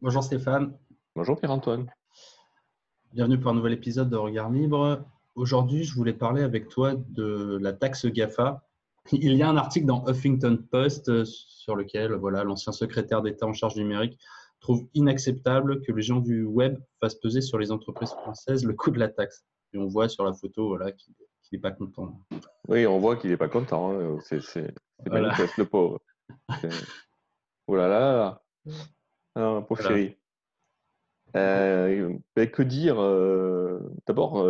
Bonjour Stéphane, Bonjour Pierre-Antoine. bienvenue pour un nouvel épisode de Regard Libre. Aujourd'hui, je voulais parler avec toi de la taxe GAFA. Il y a un article dans Huffington Post sur lequel l'ancien secrétaire d'État en charge du numérique trouve inacceptable que les gens du web fassent peser sur les entreprises françaises le coût de la taxe. Et on voit sur la photo qu'il n'est pas content. Oui, on voit qu'il n'est pas content, hein. C'est Voilà, manifeste, le pauvre. C'est- Oh là là, ah, pauvre voilà. chéri. Que dire d'abord,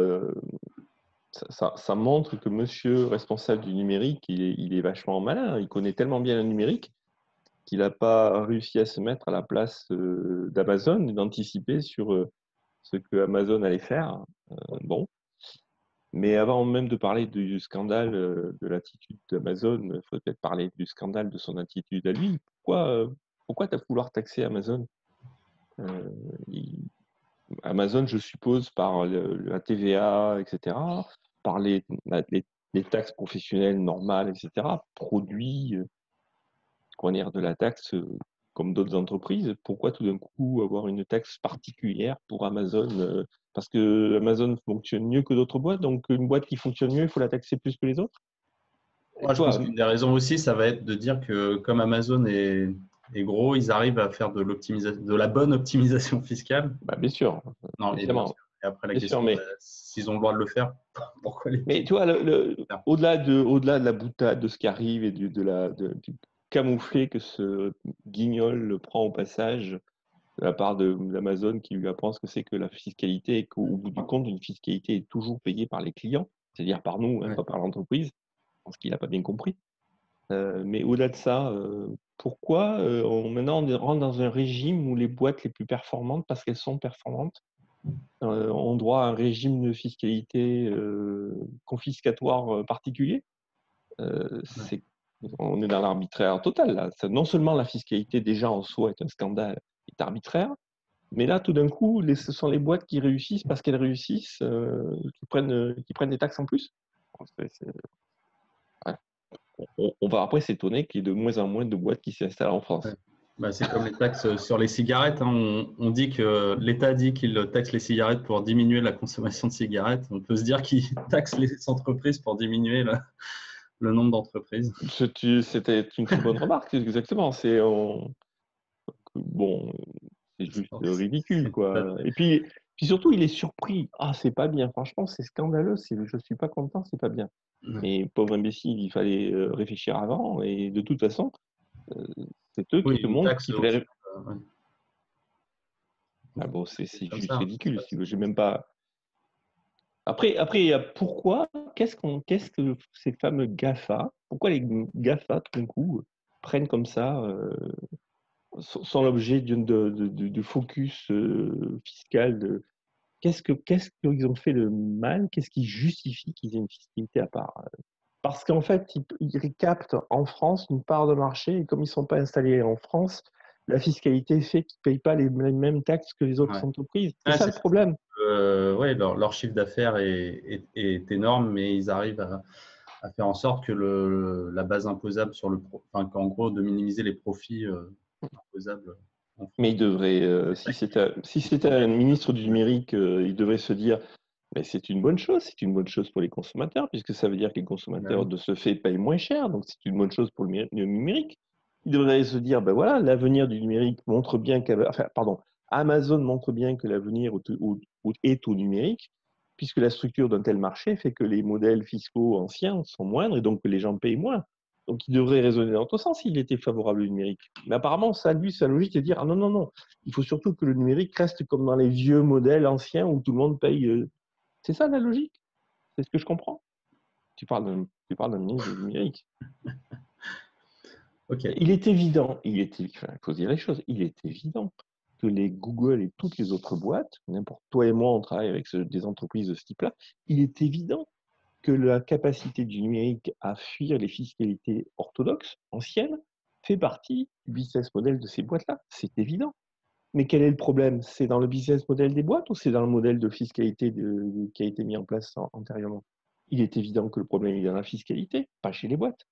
ça montre que monsieur responsable du numérique, il est vachement malin. Il connaît tellement bien le numérique qu'il n'a pas réussi à se mettre à la place d'Amazon et d'anticiper sur ce que Amazon allait faire. Bon. Mais avant même de parler du scandale de l'attitude d'Amazon, il faudrait peut-être parler du scandale de son attitude à lui. Pourquoi tu as vouloir taxer Amazon? Euh, il- Amazon, je suppose, par la TVA, etc., par les taxes professionnelles normales, etc., produit comment dire, de la taxe comme d'autres entreprises. Pourquoi tout d'un coup avoir une taxe particulière pour Amazon? Parce que Amazon fonctionne mieux que d'autres boîtes, donc une boîte qui fonctionne mieux, il faut la taxer plus que les autres. Et Moi, je pense toi, qu'une des raisons aussi, ça va être de dire que comme Amazon est gros, ils arrivent à faire de la bonne optimisation fiscale. bah, bien sûr, Non, et bien évidemment, sûr. Et après, la bien sûr, question, s'ils ont le droit de le faire, pourquoi les mais payer? tu vois, au-delà de la boutade, de ce qui arrive et du camouflet que ce guignol le prend au passage de la part d'Amazon qui lui apprend ce que c'est que la fiscalité et qu'au bout du compte, une fiscalité est toujours payée par les clients, c'est-à-dire par nous, hein, Ouais. pas par l'entreprise, ce qu'il n'a pas bien compris. Mais au-delà de ça, pourquoi maintenant on rentre dans un régime où les boîtes les plus performantes, parce qu'elles sont performantes, ont droit à un régime de fiscalité confiscatoire particulier? Ouais. On est dans l'arbitraire total, là. Non seulement la fiscalité déjà en soi est un scandale, est arbitraire, mais là, tout d'un coup, ce sont les boîtes qui réussissent parce qu'elles réussissent, qui prennent des taxes en plus. Ouais. On va après s'étonner qu'il y ait de moins en moins de boîtes qui s'installent en Ouais. France. Bah, c'est comme les taxes sur les cigarettes, hein. On dit que l'État dit qu'il taxe les cigarettes pour diminuer la consommation de cigarettes. On peut se dire qu'il taxe les entreprises pour diminuer le nombre d'entreprises. C'était une très bonne remarque, exactement. Bon, c'est juste ridicule, C'est tout à quoi. fait. Et puis surtout, il est surpris. Ah, c'est pas bien. Franchement, c'est scandaleux. Je suis pas content, c'est pas bien. Ouais. Mais pauvre imbécile, il fallait réfléchir avant. Et de toute façon, euh, c'est eux Oui, qui te une montrent taxe qu'il aussi. fallait. Ouais. Ah bon, c'est C'est comme juste ça, hein. ridicule. J'ai Comme même ça. pas. Après, il y a pourquoi, qu'est-ce que ces fameux GAFA, pourquoi les GAFA, tout d'un coup, prennent comme ça, sont l'objet de focus fiscal qu'est-ce qu'ils ont fait de mal? Qu'est-ce qui justifie qu'ils aient une fiscalité à part? Parce qu'en fait, ils captent en France une part de marché et comme ils ne sont pas installés en France, la fiscalité fait qu'ils ne payent pas les mêmes taxes que les autres Ouais. entreprises. C'est Ouais, ça c'est le ça. problème. Ouais, leur chiffre d'affaires est énorme, mais ils arrivent à faire en sorte que la base imposable enfin, qu'en gros, de minimiser les profits imposables en Mais France. il devrait, C'est ça qui si c'était un ministre du numérique, il devrait se dire, mais c'est une bonne chose pour les consommateurs, puisque ça veut dire que les bah consommateurs oui. de ce fait payent moins cher, donc c'est une bonne chose pour le numérique. Il devrait se dire, ben voilà, l'avenir du numérique montre bien enfin, pardon, Amazon montre bien que l'avenir est au numérique, puisque la structure d'un tel marché fait que les modèles fiscaux anciens sont moindres et donc que les gens payent moins. Donc, il devrait raisonner dans ton sens s'il était favorable au numérique. Mais apparemment, ça, lui, sa logique est de dire, ah non, non, non, il faut surtout que le numérique reste comme dans les vieux modèles anciens où tout le monde paye. C'est ça la logique. C'est ce que je comprends. Tu parles d'un ministre du numérique. Ok. Il faut dire les choses, il est évident que les Google et toutes les autres boîtes, n'importe toi et moi, on travaille avec des entreprises de ce type-là, il est évident que la capacité du numérique à fuir les fiscalités orthodoxes, anciennes, fait partie du business model de ces boîtes-là. C'est évident. Mais quel est le problème? C'est dans le business model des boîtes ou c'est dans le modèle de fiscalité qui a été mis en place antérieurement? Il est évident que le problème est dans la fiscalité, pas chez les boîtes.